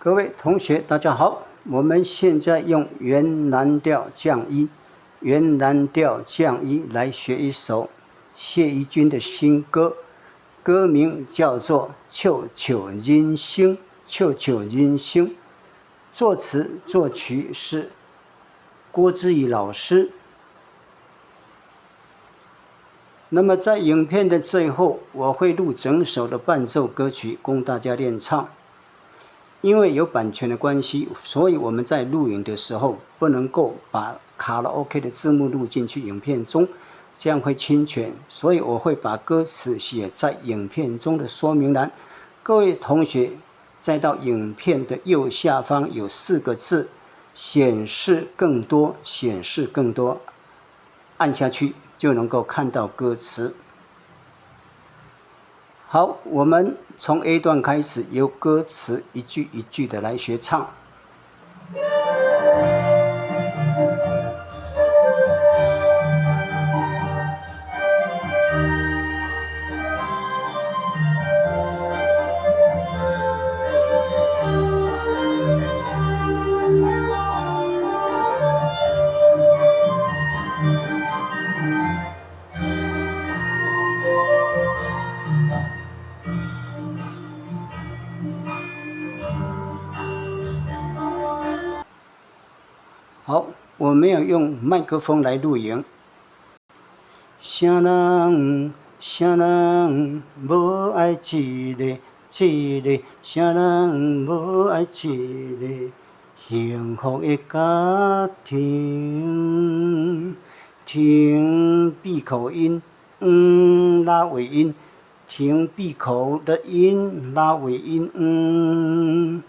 各位同学，大家好。我们现在用原蓝调降一，原蓝调降一来学一首谢宜君的新歌，歌名叫做《笑笑人生》。笑笑人生，作词作曲是郭志宇老师。那么在影片的最后，我会录整首的伴奏歌曲供大家练唱。因为有版权的关系，所以我们在录影的时候不能够把卡拉 OK 的字幕录进去影片中，这样会侵权。所以我会把歌词写在影片中的说明栏。各位同学，再到影片的右下方有4个字，显示更多，显示更多，按下去就能够看到歌词。好，我们从 A 段开始，由歌词一句一句的来学唱。好，我没有用麦克风来录影。啥人无爱一个，啥人无爱一个幸福的家庭？停闭口音，拉尾音，停闭口的音，拉尾音，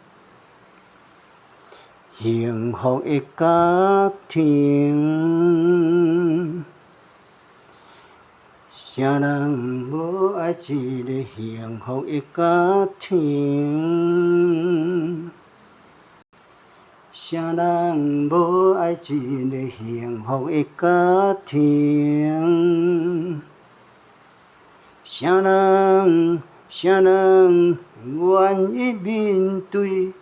幸福的家庭，啥人无爱一个幸福的家庭？啥人无爱一个幸福的家庭？啥人愿意面对？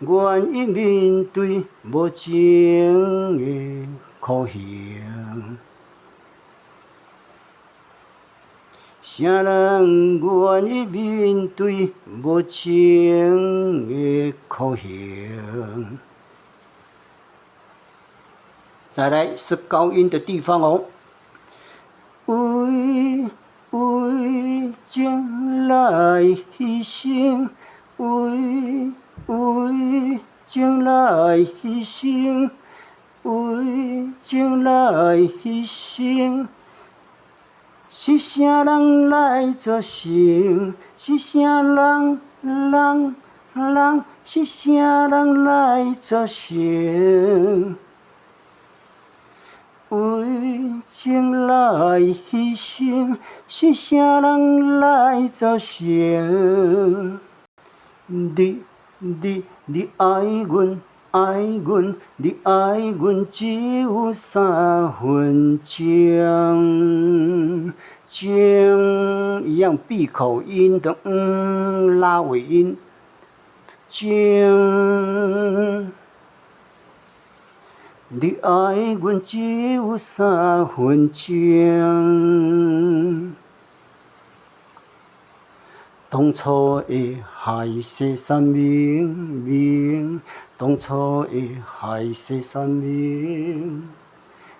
愿意面对无情的苦刑？啥人愿意面对无情的苦刑？再来是高音的地方哦。为情来牺牲，为情来牺牲，为情来牺牲，是啥人来作成？是啥人，是啥人来作成？为情来牺牲，是啥人来作成？你爱阮，你爱阮只有3分情，一样闭口音的拉尾音，情。你爱阮只有3分情，当初的海誓山盟，当初的海誓山盟，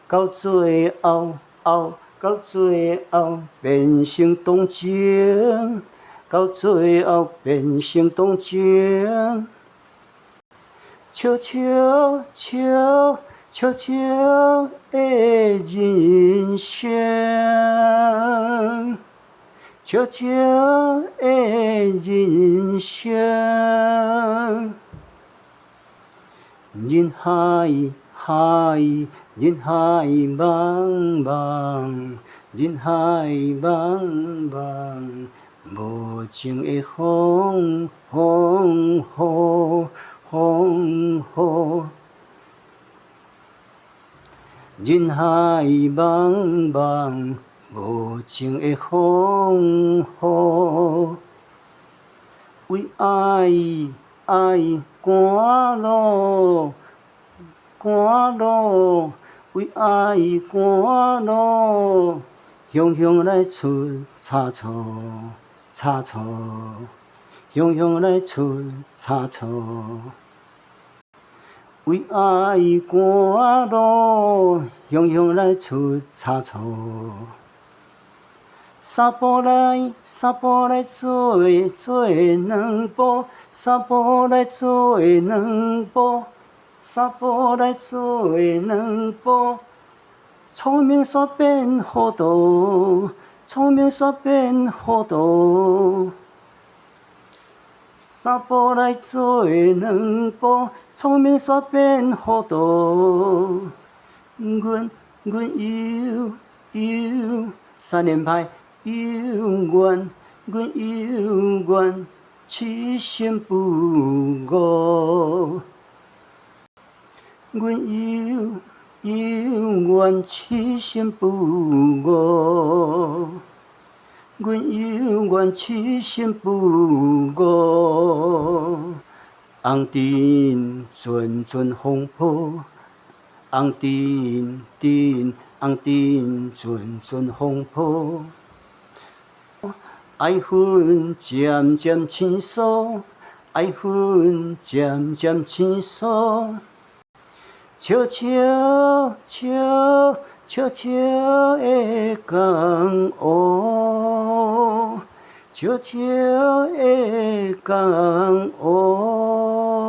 到最后变成同情，到最后变成同情，笑笑的人生，笑笑的人生，人海茫茫，人海茫茫，无情的风雨。人海茫茫，无情的风雨，为爱爱赶路，赶路，为爱赶路，雄雄来出差错，差错，雄雄来出差错。为爱赶路，雄雄来出差错。三步来，三步来做两步，三步来做两步，三步来做两步。聪明煞变糊涂，聪明煞变糊涂。三步来做两步，聪明煞变糊涂。阮有三连拍。有缘，阮有缘，痴心不误。阮有缘，痴心不误。阮有缘，痴心不误。红尘阵阵风波，红尘阵阵风波。爱恨渐渐清楚，爱恨渐渐清楚。悄悄的江湖，悄悄的江湖。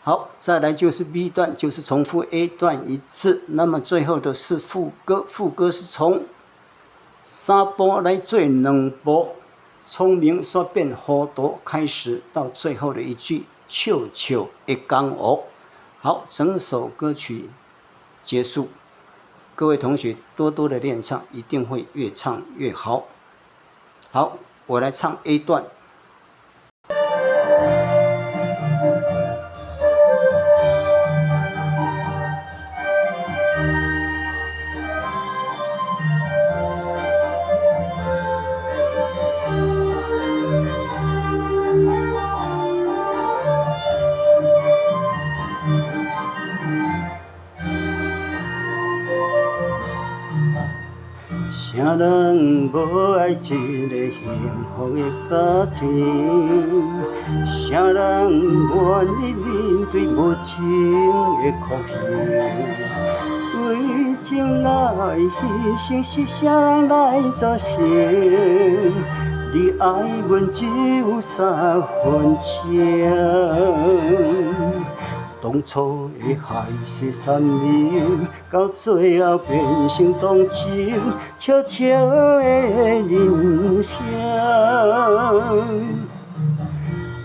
好，再来就是 B 段，就是重复 A 段一次。那么最后的是副歌，副歌是从三步来做两步，聪明煞变糊涂，开始到最后的一句笑笑的江湖。好，整首歌曲结束，各位同学多多的练唱，一定会越唱越好。好，我来唱 A 段。啥人无爱一个幸福的家庭？啥人愿意面对无情的酷刑？为情来牺牲，是啥人来作成？你爱阮只有三分情。当初的海誓山盟，到最后变成同情，悄悄的人生。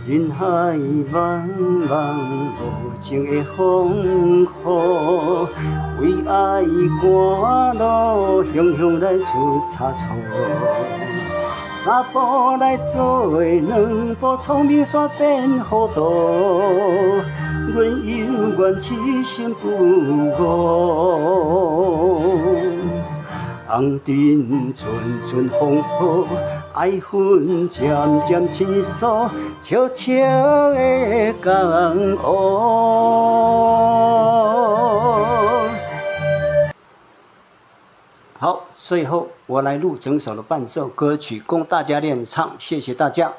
人海茫茫，无情的风雨，为爱赶路，雄雄来出差错。三步来做两步，聪明煞变糊涂。阮有缘，痴心不误。红尘阵阵风波，爱恨渐渐清楚，悄悄的江湖。好，最后我来录整首的伴奏歌曲，供大家练唱，谢谢大家。